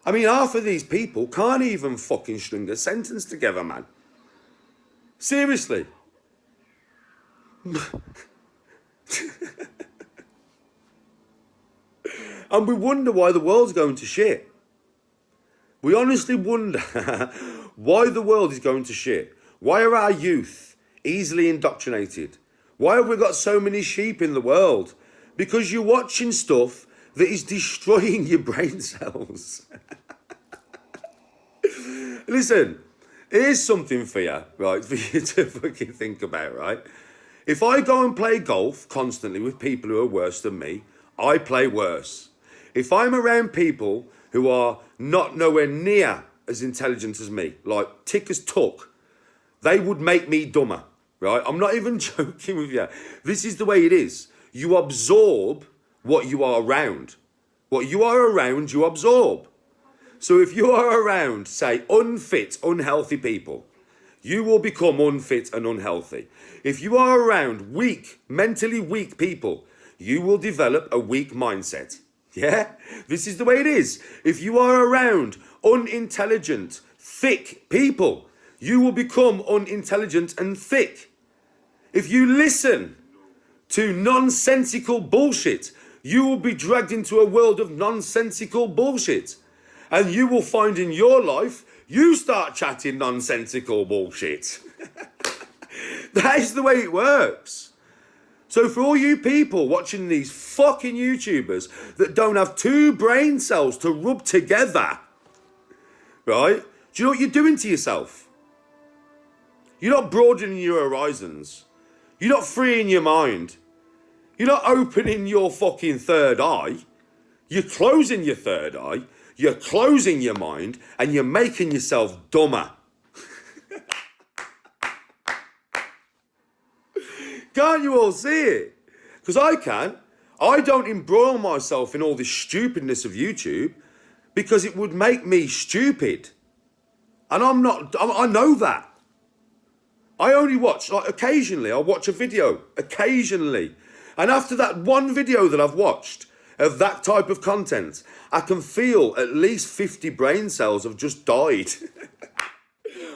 I mean, half of these people can't even fucking string a sentence together, man. Seriously. And we wonder why the world's going to shit. We honestly wonder why the world is going to shit. Why are our youth easily indoctrinated? Why have we got so many sheep in the world? Because you're watching stuff that is destroying your brain cells. Listen, here's something for you, right, for you to fucking think about, right? If I go and play golf constantly with people who are worse than me, I play worse. If I'm around people who are not nowhere near as intelligent as me, like tick as tuck, they would make me dumber, right? I'm not even joking with you. This is the way it is. You absorb what you are around. What you are around, you absorb. So if you are around, say, unfit, unhealthy people, you will become unfit and unhealthy. If you are around weak, mentally weak people, you will develop a weak mindset. Yeah? This is the way it is. If you are around unintelligent, thick people, you will become unintelligent and thick. If you listen to nonsensical bullshit, you will be dragged into a world of nonsensical bullshit. And you will find in your life, you start chatting nonsensical bullshit. That is the way it works. So for all you people watching these fucking YouTubers that don't have two brain cells to rub together, right? Do you know what you're doing to yourself? You're not broadening your horizons. You're not freeing your mind. You're not opening your fucking third eye. You're closing your third eye. You're closing your mind and you're making yourself dumber. Can't you all see it? Because I can. I don't embroil myself in all this stupidness of YouTube because it would make me stupid. And I'm not, I know that. I only watch, like occasionally, I'll watch a video, occasionally. And after that one video that I've watched, of that type of content, I can feel at least 50 brain cells have just died.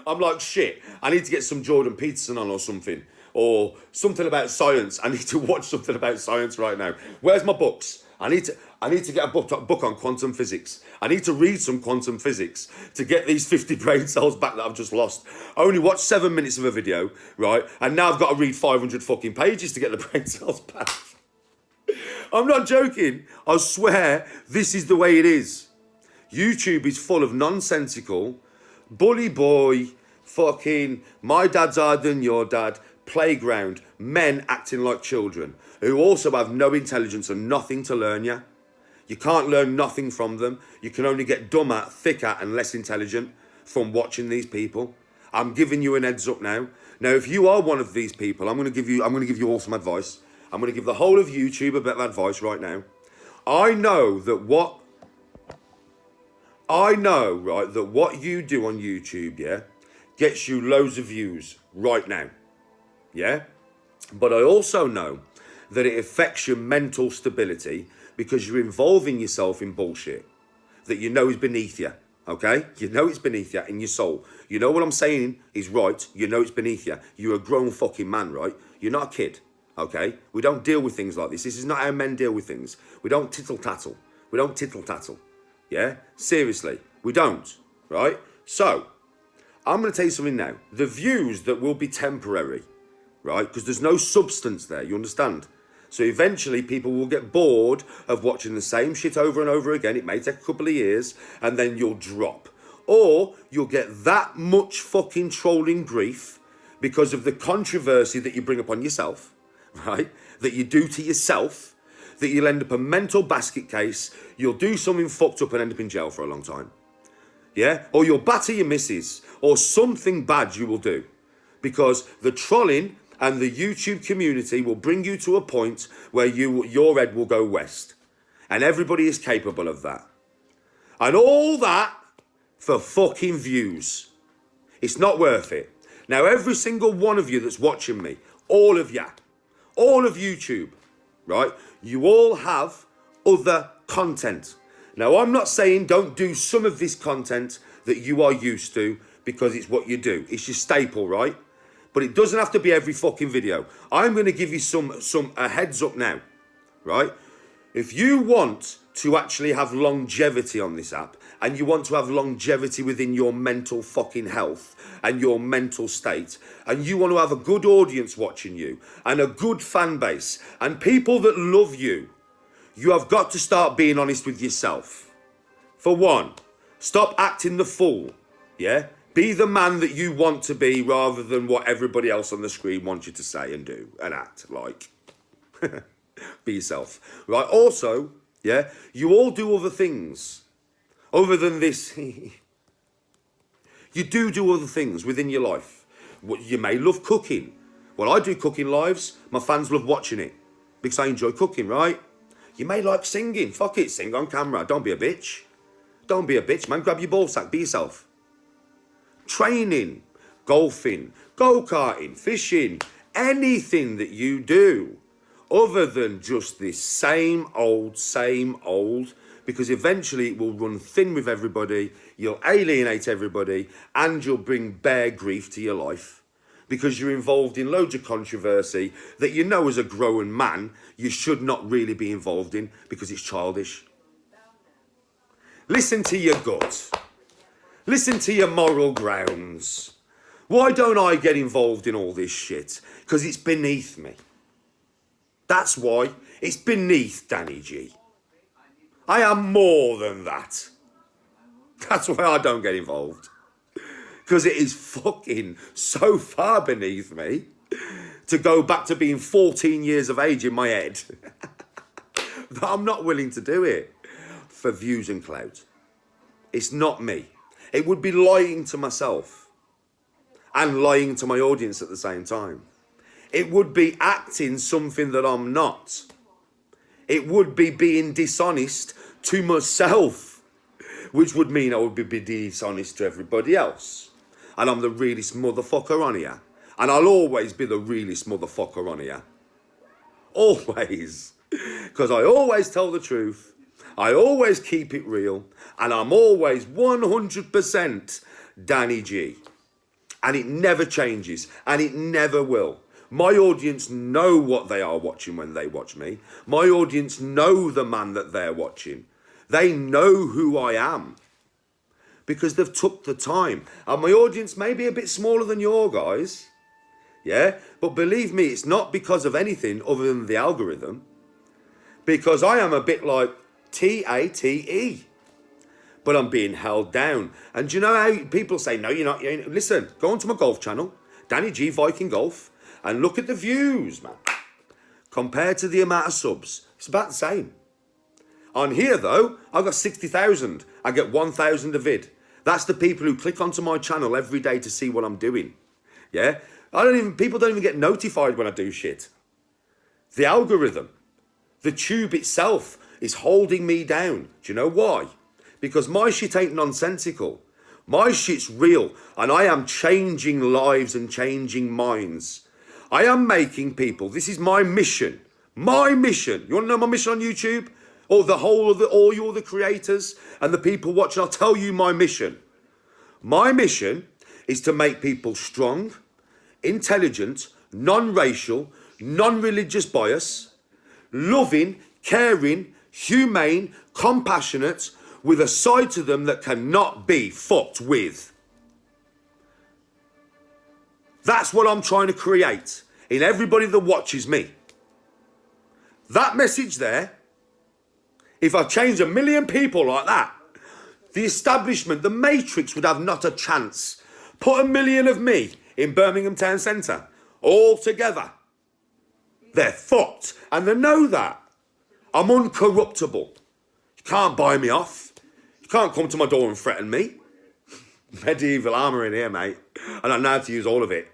I'm like, shit, I need to get some Jordan Peterson on or something. Or something about science. I need to watch something about science right now. Where's my books? I need to get a book on quantum physics. I need to read some quantum physics to get these 50 brain cells back that I've just lost. I only watched 7 minutes of a video, right? And now I've got to read 500 fucking pages to get the brain cells back. I'm not joking. I swear this is the way it is. YouTube is full of nonsensical, bully boy, fucking my dad's harder than your dad, playground, men acting like children who also have no intelligence and nothing to learn you. You can't learn nothing from them. You can only get dumber, thicker and less intelligent from watching these people. I'm giving you an heads up now. Now, if you are one of these people, I'm going to give you all some advice. I'm going to give the whole of YouTube a bit of advice right now. I know, right, that what you do on YouTube, yeah, gets you loads of views right now. Yeah? But I also know that it affects your mental stability because you're involving yourself in bullshit that you know is beneath you. Okay? You know it's beneath you in your soul. You know what I'm saying is right. You know it's beneath you. You're a grown fucking man, right? You're not a kid. Okay? We don't deal with things like this. This is not how men deal with things. We don't tittle-tattle. We don't tittle-tattle. Yeah? Seriously. We don't. Right? So, I'm going to tell you something now. The views that will be temporary, right? Because there's no substance there, you understand? So eventually people will get bored of watching the same shit over and over again. It may take a couple of years and then you'll drop. Or you'll get that much fucking trolling grief because of the controversy that you bring upon yourself, right? That you do to yourself, that you'll end up a mental basket case. You'll do something fucked up and end up in jail for a long time. Yeah? Or you'll batter your missus or something bad you will do. Because the trolling and the YouTube community will bring you to a point where your head will go west. And everybody is capable of that. And all that for fucking views. It's not worth it. Now, every single one of you that's watching me, all of YouTube, right? You all have other content. Now, I'm not saying don't do some of this content that you are used to because it's what you do. It's your staple, right? But it doesn't have to be every fucking video. I'm going to give you a heads up now, right? If you want to actually have longevity on this app and you want to have longevity within your mental fucking health and your mental state and you want to have a good audience watching you and a good fan base and people that love you, you have got to start being honest with yourself. For one, stop acting the fool, yeah? Be the man that you want to be rather than what everybody else on the screen wants you to say and do and act like. Be yourself. Right? Also, yeah, you all do other things other than this. You do other things within your life. You may love cooking. Well, I do cooking lives. My fans love watching it because I enjoy cooking, right? You may like singing. Fuck it, sing on camera. Don't be a bitch. Don't be a bitch, man. Grab your ball sack. Be yourself. Training, golfing, go-karting, fishing, anything that you do other than just this same old, because eventually it will run thin with everybody, you'll alienate everybody, and you'll bring bare grief to your life because you're involved in loads of controversy that you know as a grown man you should not really be involved in because it's childish. Listen to your gut. Listen to your moral grounds. Why don't I get involved in all this shit? Because it's beneath me. That's why. It's beneath Danny G. I am more than that. That's why I don't get involved. Because it is fucking so far beneath me to go back to being 14 years of age in my head that I'm not willing to do it for views and clout. It's not me. It would be lying to myself and lying to my audience at the same time. It would be acting something that I'm not. It would be being dishonest to myself, which would mean I would be dishonest to everybody else. And I'm the realest motherfucker on here. And I'll always be the realest motherfucker on here. Always. Because I always tell the truth. I always keep it real. And I'm always 100% Danny G. And it never changes. And it never will. My audience know what they are watching when they watch me. My audience know the man that they're watching. They know who I am. Because they've took the time. And my audience may be a bit smaller than your guys. Yeah? But believe me, it's not because of anything other than the algorithm. Because I am a bit like TATE. But I'm being held down. And do you know how people say, no, you're not. Listen, go onto my golf channel, Danny G Viking Golf, and look at the views, man. Compared to the amount of subs, it's about the same. On here, though, I've got 60,000. I get 1,000 a vid. That's the people who click onto my channel every day to see what I'm doing. Yeah? People don't even get notified when I do shit. The algorithm, the tube itself is holding me down. Do you know why? Because my shit ain't nonsensical. My shit's real. And I am changing lives and changing minds. I am making people, this is my mission. My mission. You want to know my mission on YouTube? Or the whole of all you, the creators and the people watching, I'll tell you my mission. My mission is to make people strong, intelligent, non-racial, non-religious bias, loving, caring, humane, compassionate, with a side to them that cannot be fucked with. That's what I'm trying to create in everybody that watches me. That message there, if I change 1 million people like that, the establishment, the Matrix would have not a chance. Put 1 million of me in Birmingham Town Centre, all together. They're fucked, and they know that. I'm uncorruptible. You can't buy me off. You can't come to my door and threaten me. Medieval armour in here, mate, and I know how to use all of it.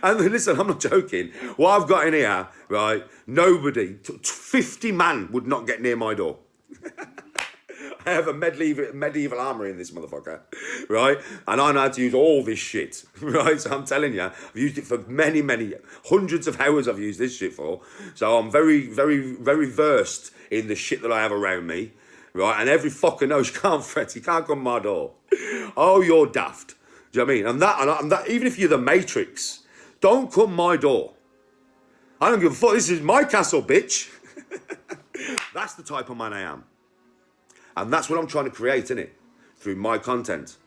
And listen, I'm not joking. What I've got in here, right, nobody, 50 man would not get near my door. I have a medieval armour in this motherfucker, right? And I know how to use all this shit, right? So I'm telling you, I've used it for many, hundreds of hours I've used this shit for. So I'm very, very versed in the shit that I have around me, right? And every fucker knows you can't fret, you can't come to my door. Oh, you're daft. Do you know what I mean? And that, even if you're the Matrix, don't come my door. I don't give a fuck. This is my castle, bitch. That's the type of man I am. And that's what I'm trying to create, innit? Through my content.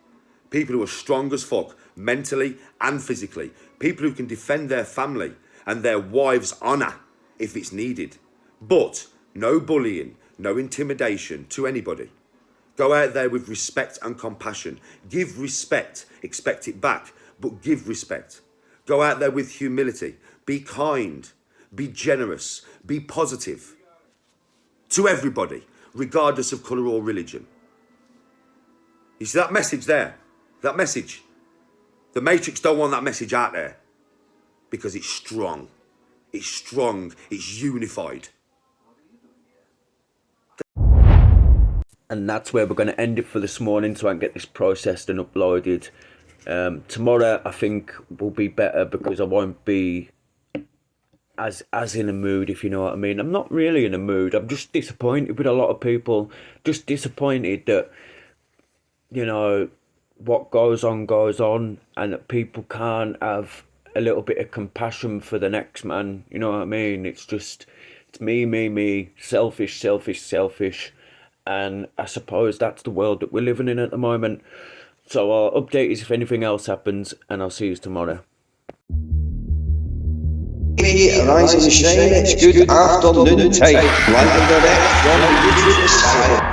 People who are strong as fuck, mentally and physically. People who can defend their family and their wives' honour if it's needed. But no bullying, no intimidation to anybody. Go out there with respect and compassion. Give respect. Expect it back, but give respect. Go out there with humility. Be kind. Be generous. Be positive. To everybody, regardless of colour or religion. You see that message there? That message. The Matrix don't want that message out there. Because it's strong. It's strong. It's unified. And that's where we're going to end it for this morning, so I can get this processed and uploaded. Tomorrow I think will be better because I won't be as in a mood, if you know what I mean. I'm not really in a mood. I'm just disappointed with a lot of people. Just disappointed that, you know, what goes on, and that people can't have a little bit of compassion for the next man. You know what I mean? It's just, it's me, selfish. And I suppose that's the world that we're living in at the moment. So I'll update you if anything else happens, and I'll see you tomorrow. Rising Shane, it's good afternoon time. Live and direct from YouTube style.